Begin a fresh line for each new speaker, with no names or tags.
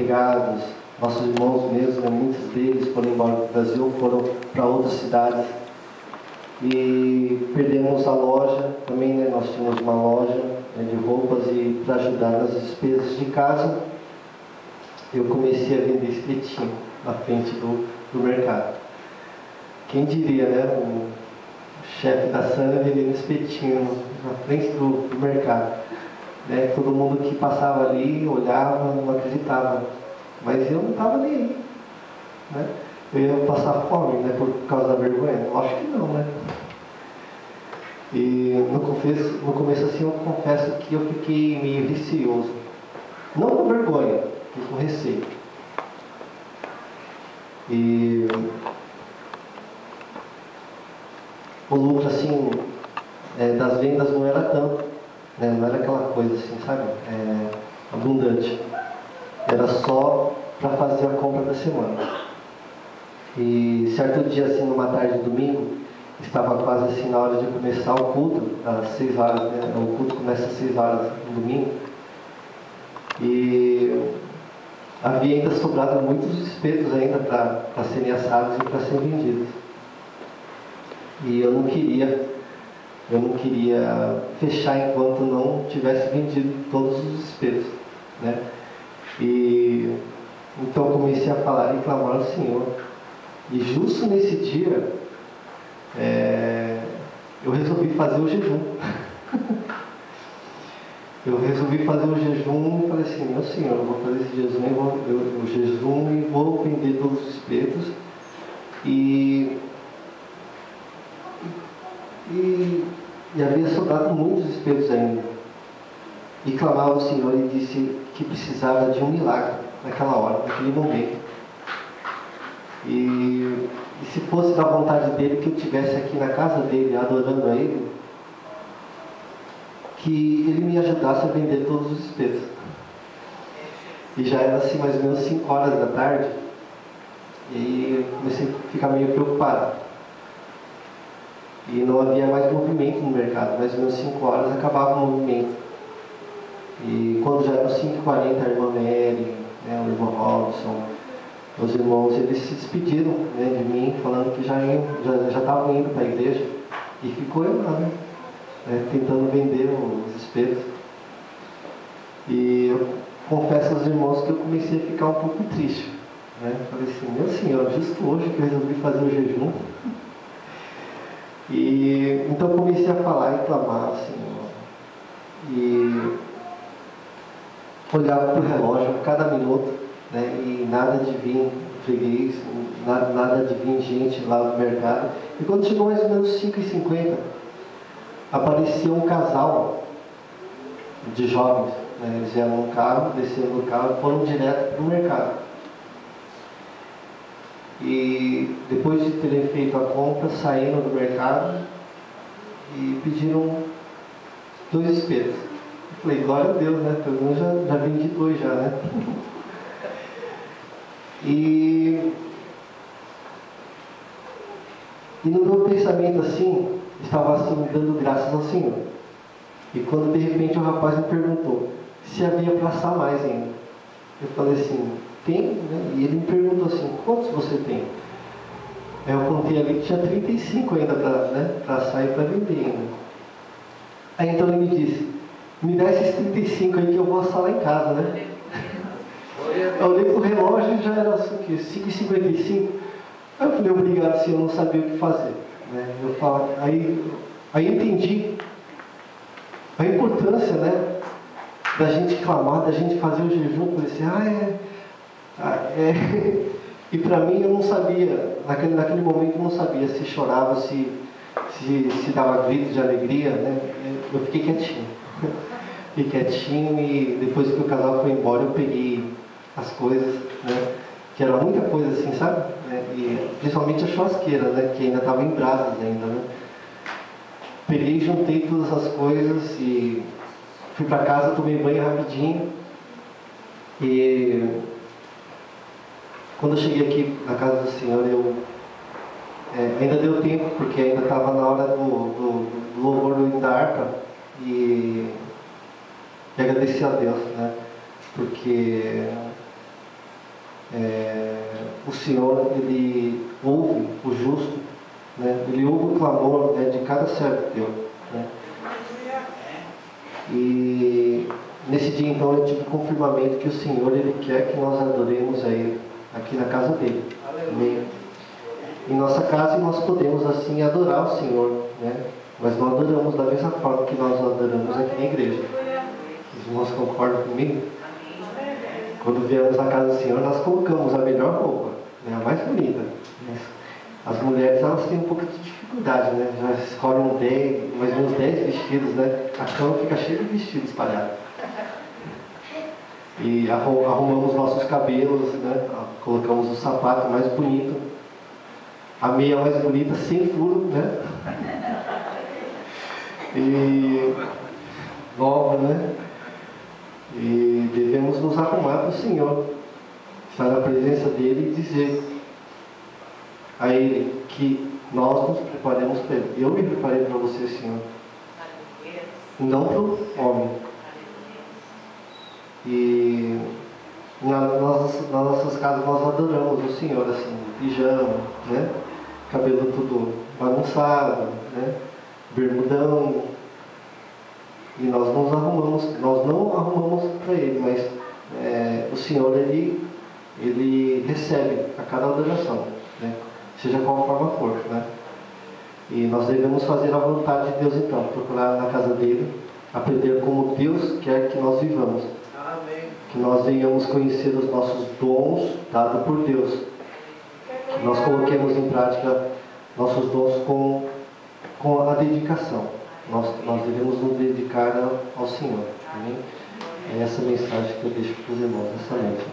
desempregados, nossos irmãos mesmo, né, muitos deles foram embora do Brasil, foram para outras cidades. E perdemos a loja também, né? Nós tínhamos uma loja, né, de roupas, e para ajudar nas despesas de casa, eu comecei a vender espetinho na frente do mercado. Quem diria, né? O chefe da Sânia vendendo espetinho na frente do mercado. Né? Todo mundo que passava ali, olhava, não acreditava. Mas eu não estava nem aí. Né? Eu ia passar fome, né, por causa da vergonha? Acho que não, né? E no começo assim, eu confesso que eu fiquei meio receoso. Não com vergonha, mas com receio. E o lucro, assim, das vendas não era tanto, né? Não era aquela coisa assim, sabe? Abundante. Era só para fazer a compra da semana. E certo dia, assim, numa tarde de domingo, estava quase assim na hora de começar o culto, às 6 horas, né? O culto começa às 6 horas no domingo. E havia ainda sobrado muitos espetos ainda para serem assados e para serem vendidos. E eu não queria fechar enquanto não tivesse vendido todos os espetos, né? E então comecei a falar e clamar ao Senhor. E justo nesse dia, eu resolvi fazer o jejum. Eu resolvi fazer o jejum e falei assim: meu Senhor, eu vou fazer esse jejum, e vou vender todos os espetos. E havia sobrado muitos espetos ainda. E clamava ao Senhor e disse que precisava de um milagre naquela hora, naquele momento. E se fosse da vontade dele que eu estivesse aqui na casa dele, adorando a ele, que ele me ajudasse a vender todos os espetos. E já era assim mais ou menos 5 horas da tarde, e eu comecei a ficar meio preocupado. E não havia mais movimento no mercado, mais ou menos 5 horas acabava o movimento. E quando já eram 5h40, a irmã Mary, né, o irmão Robson, os irmãos, eles se despediram, né, de mim, falando que já estavam indo para a igreja. E ficou eu lá, né, tentando vender os espetos. E eu confesso aos irmãos que eu comecei a ficar um pouco triste, né? Falei assim: meu Senhor, justo hoje que eu resolvi fazer o jejum. E então comecei a falar e clamar ao Senhor. E olhava para o relógio a cada minuto, né? E nada de vir freguês, nada de vir gente lá no mercado. E quando chegou mais ou menos 5h50, apareceu um casal de jovens, né? Eles vieram no carro, desceram do carro e foram direto para o mercado. E depois de terem feito a compra, saíram do mercado e pediram 2 espetos. Eu falei: glória a Deus, né? Pelo menos já vendi 2 já, né? E no meu pensamento assim, estava assim, dando graças ao Senhor. E quando de repente o rapaz me perguntou se havia para assar mais ainda. Eu falei assim: tem, né? E ele me perguntou assim: quantos você tem? Eu contei ali que tinha 35 ainda para assar e para vender ainda. Aí então ele me disse: me dá esses 35 aí que eu vou assar lá em casa, né? Eu olhei pro relógio e já era assim, o quê? 5h55. Aí eu falei: obrigado, Senhor, eu não sabia o que fazer, né? Aí entendi a importância, né, da gente clamar, da gente fazer o jejum. Eu falei assim: E para mim eu não sabia, naquele momento eu não sabia se chorava, se dava gritos de alegria, né? Eu fiquei quietinho. Fiquei quietinho, e depois que o casal foi embora eu peguei as coisas, né? Que era muita coisa assim, sabe? E principalmente a churrasqueira, né? Que ainda estava em brasas ainda, né? Peguei, juntei todas as coisas e fui para casa, tomei banho rapidinho. E quando eu cheguei aqui na casa do Senhor, ainda deu tempo, porque ainda estava na hora do louvor do hino da harpa, e agradecer a Deus, né? Porque Senhor, Ele ouve o justo, né? Ele ouve o clamor, né, de cada servo teu, né? E nesse dia, então, eu tive confirmamento que o Senhor, Ele quer que nós adoremos a Ele aqui na casa dele. Amém. Em nossa casa nós podemos assim adorar o Senhor, né? Mas não adoramos da mesma forma que nós adoramos aqui na igreja. Os irmãos concordam comigo? Quando viemos na casa do Senhor, nós colocamos a melhor roupa, né? A mais bonita. As mulheres, elas têm um pouco de dificuldade, né? Já escolhem mais uns 10 vestidos, né? A cama fica cheia de vestidos espalhados. E arrumamos nossos cabelos, né? Colocamos o sapato mais bonito, a meia mais bonita, sem furo, né? E nova, né? E devemos nos arrumar para o Senhor, estar na presença dele e dizer a Ele que nós nos preparemos para Ele. Eu me preparei para você, Senhor, não para o homem. E nas nossas casas nós adoramos o Senhor, assim, pijama, né? Cabelo tudo bagunçado, né? Bermudão. E nós não arrumamos para Ele, mas o Senhor, Ele recebe a cada adoração, né? Seja qual forma for, né? E nós devemos fazer a vontade de Deus, então, procurar na casa dele, aprender como Deus quer que nós vivamos. Amém. Que nós venhamos conhecer os nossos dons dados por Deus. Que nós coloquemos em prática nossos dons com a dedicação. Nós devemos nos dedicar ao Senhor. Amém? É essa mensagem que eu deixo para os irmãos nessa noite.